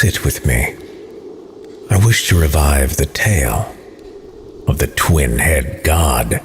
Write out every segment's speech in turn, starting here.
Sit with me. I wish to revive the tale of the twin-head god.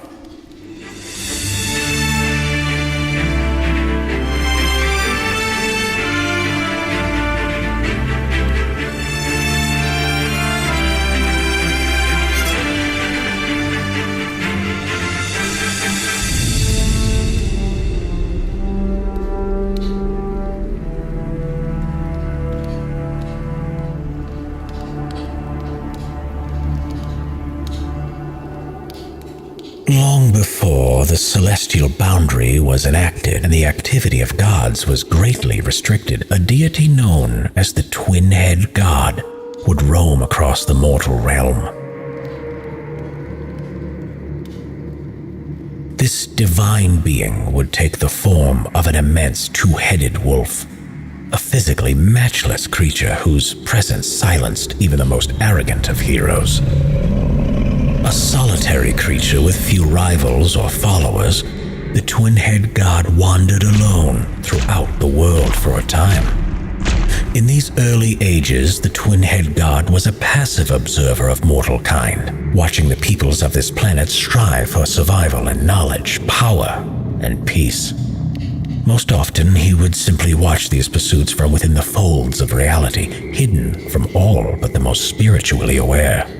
Long before the celestial boundary was enacted and the activity of gods was greatly restricted, a deity known as the twin-head god would roam across the mortal realm. This divine being would take the form of an immense two-headed wolf, a physically matchless creature whose presence silenced even the most arrogant of heroes. A solitary creature with few rivals or followers, the twin-head god wandered alone throughout the world for a time. In these early ages, the twin-head god was a passive observer of mortal kind, watching the peoples of this planet strive for survival and knowledge, power, and peace. Most often, he would simply watch these pursuits from within the folds of reality, hidden from all but the most spiritually aware.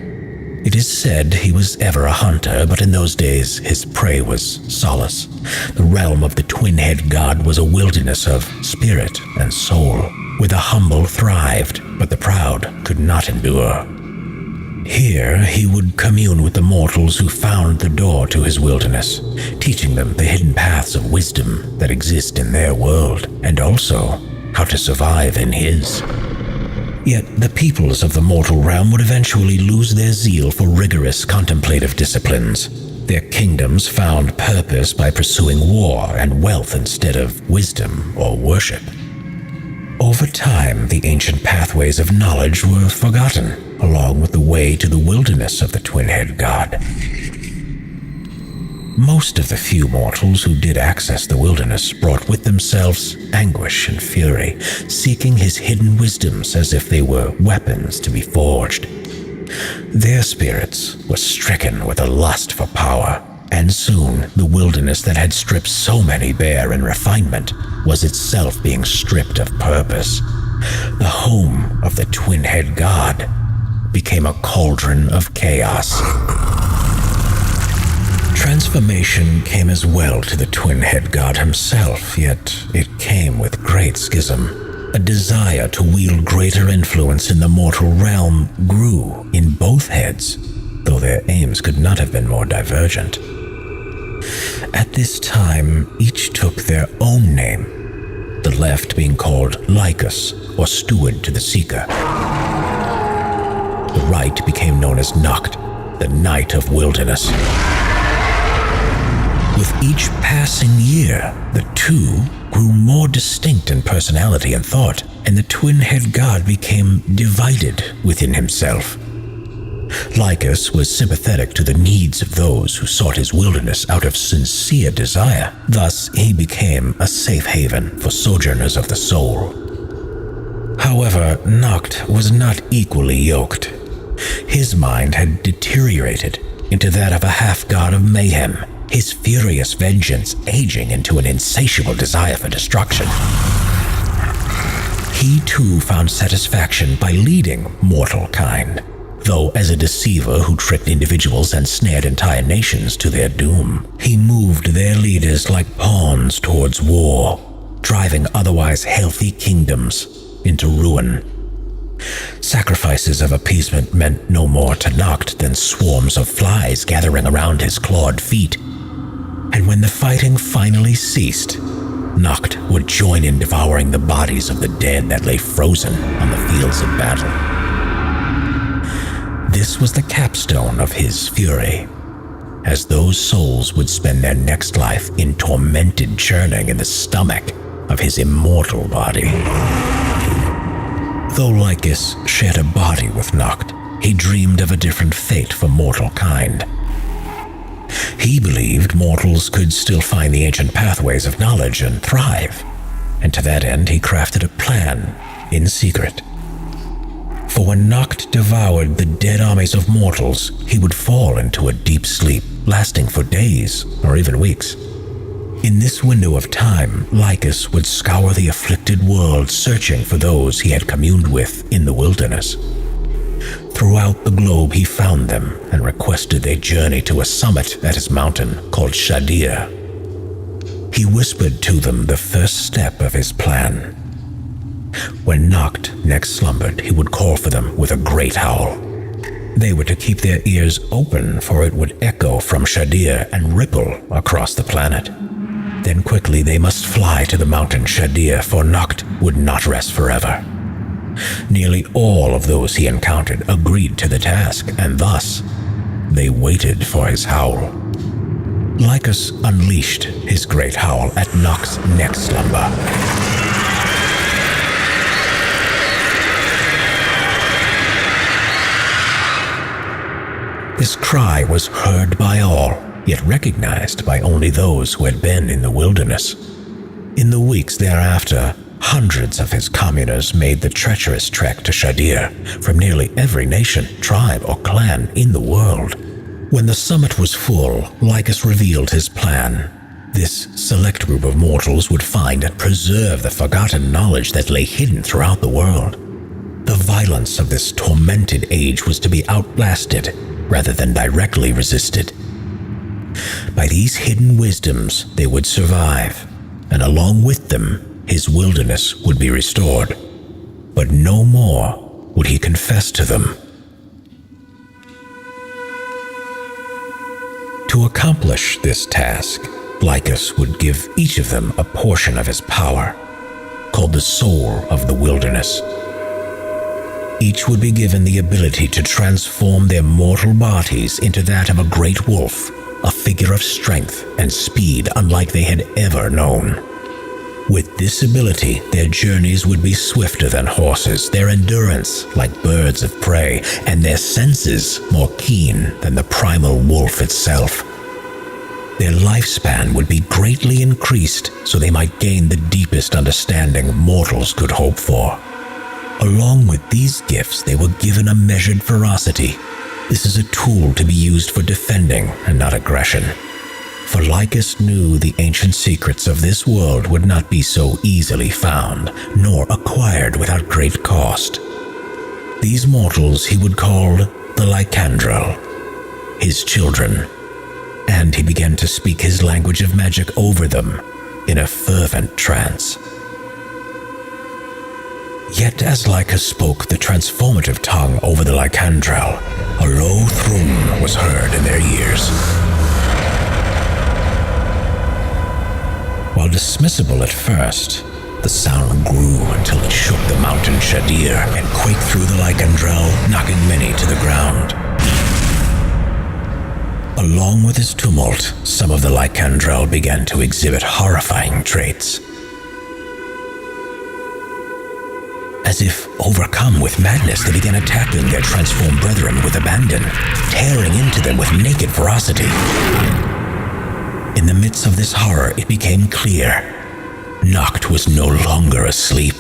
It is said he was ever a hunter, but in those days his prey was solace. The realm of the twin-head god was a wilderness of spirit and soul, where the humble thrived, but the proud could not endure. Here he would commune with the mortals who found the door to his wilderness, teaching them the hidden paths of wisdom that exist in their world, and also how to survive in his. Yet the peoples of the mortal realm would eventually lose their zeal for rigorous contemplative disciplines. Their kingdoms found purpose by pursuing war and wealth instead of wisdom or worship. Over time, the ancient pathways of knowledge were forgotten, along with the way to the wilderness of the twin-head god. Most of the few mortals who did access the wilderness brought with themselves anguish and fury, seeking his hidden wisdoms as if they were weapons to be forged. Their spirits were stricken with a lust for power, and soon the wilderness that had stripped so many bare in refinement was itself being stripped of purpose. The home of the twin-head god became a cauldron of chaos. Transformation came as well to the twin-head god himself, yet it came with great schism. A desire to wield greater influence in the mortal realm grew in both heads, though their aims could not have been more divergent. At this time, each took their own name, the left being called Lycus, or Steward to the Seeker. The right became known as Noct, the Knight of Wilderness. With each passing year, the two grew more distinct in personality and thought, and the twin-head god became divided within himself. Lycus was sympathetic to the needs of those who sought his wilderness out of sincere desire. Thus, he became a safe haven for sojourners of the soul. However, Noct was not equally yoked. His mind had deteriorated into that of a half-god of mayhem, his furious vengeance aging into an insatiable desire for destruction. He too found satisfaction by leading mortal kind, though as a deceiver who tricked individuals and snared entire nations to their doom. He moved their leaders like pawns towards war, driving otherwise healthy kingdoms into ruin. Sacrifices of appeasement meant no more to Noct than swarms of flies gathering around his clawed feet. And when the fighting finally ceased, Noct would join in devouring the bodies of the dead that lay frozen on the fields of battle. This was the capstone of his fury, as those souls would spend their next life in tormented churning in the stomach of his immortal body. Though Lycus shared a body with Noct, he dreamed of a different fate for mortal kind. He believed mortals could still find the ancient pathways of knowledge and thrive, and to that end he crafted a plan in secret. For when Noct devoured the dead armies of mortals, he would fall into a deep sleep, lasting for days or even weeks. In this window of time, Lycus would scour the afflicted world, searching for those he had communed with in the wilderness. Throughout the globe he found them and requested they journey to a summit at his mountain called Shadir. He whispered to them the first step of his plan. When Noct next slumbered, he would call for them with a great howl. They were to keep their ears open, for it would echo from Shadir and ripple across the planet. Then quickly they must fly to the mountain Shadir, for Noct would not rest forever. Nearly all of those he encountered agreed to the task, and thus they waited for his howl. Lycus unleashed his great howl at Noct's next slumber. This cry was heard by all, yet recognized by only those who had been in the wilderness. In the weeks thereafter, hundreds of his communers made the treacherous trek to Shadir from nearly every nation, tribe, or clan in the world. When the summit was full, Lycus revealed his plan. This select group of mortals would find and preserve the forgotten knowledge that lay hidden throughout the world. The violence of this tormented age was to be outlasted rather than directly resisted. By these hidden wisdoms, they would survive, and along with them, his wilderness would be restored. But no more would he confess to them. To accomplish this task, Lycus would give each of them a portion of his power, called the Soul of the Wilderness. Each would be given the ability to transform their mortal bodies into that of a great wolf, a figure of strength and speed unlike they had ever known. With this ability, their journeys would be swifter than horses, their endurance like birds of prey, and their senses more keen than the primal wolf itself. Their lifespan would be greatly increased so they might gain the deepest understanding mortals could hope for. Along with these gifts, they were given a measured ferocity. This is a tool to be used for defending and not aggression. For Lycus knew the ancient secrets of this world would not be so easily found, nor acquired without great cost. These mortals he would call the Lycandral, his children, and he began to speak his language of magic over them in a fervent trance. Yet as Lycus spoke the transformative tongue over the Lycandral, a low thrum was heard in their ears. While dismissible at first, the sound grew until it shook the mountain Shadir and quaked through the Lycandral, knocking many to the ground. Along with this tumult, some of the Lycandral began to exhibit horrifying traits. As if overcome with madness, they began attacking their transformed brethren with abandon, tearing into them with naked ferocity. In the midst of this horror, it became clear Noct was no longer asleep,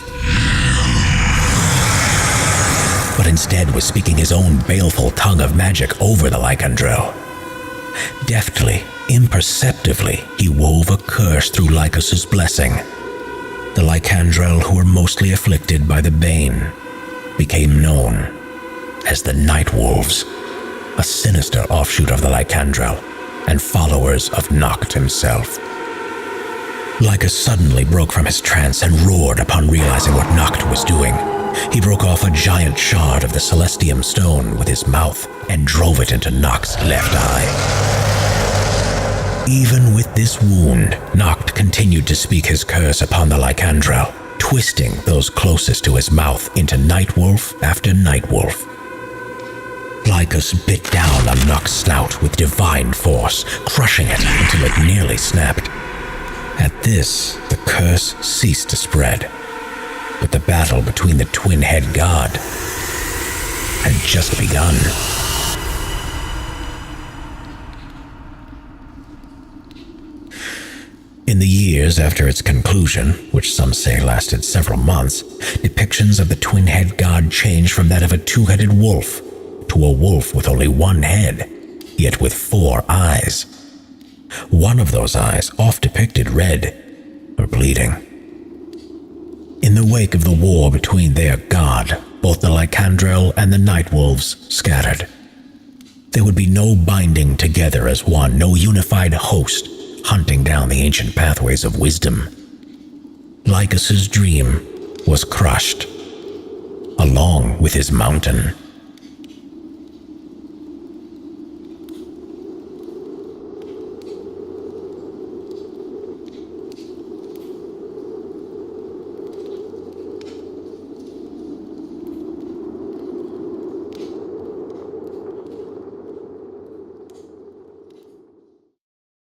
but instead was speaking his own baleful tongue of magic over the Lycandral. Deftly, imperceptibly, he wove a curse through Lycus's blessing. The Lycandral, who were mostly afflicted by the Bane, became known as the Night Wolves, a sinister offshoot of the Lycandral and followers of Noct himself. Lycus suddenly broke from his trance and roared upon realizing what Noct was doing. He broke off a giant shard of the Celestium stone with his mouth and drove it into Noct's left eye. Even with this wound, Noct continued to speak his curse upon the Lycandral, twisting those closest to his mouth into Night Wolf after Night Wolf. Lycus bit down on Noct's snout with divine force, crushing it until it nearly snapped. At this, the curse ceased to spread, but the battle between the twin-head god had just begun. In the years after its conclusion, which some say lasted several months, depictions of the twin-head god changed from that of a two-headed wolf to a wolf with only one head, yet with 4 eyes. One of those eyes, oft depicted red or bleeding. In the wake of the war between their god, both the Lycandrel and the Night Wolves scattered. There would be no binding together as one, no unified host hunting down the ancient pathways of wisdom. Lycus's dream was crushed, along with his mountain.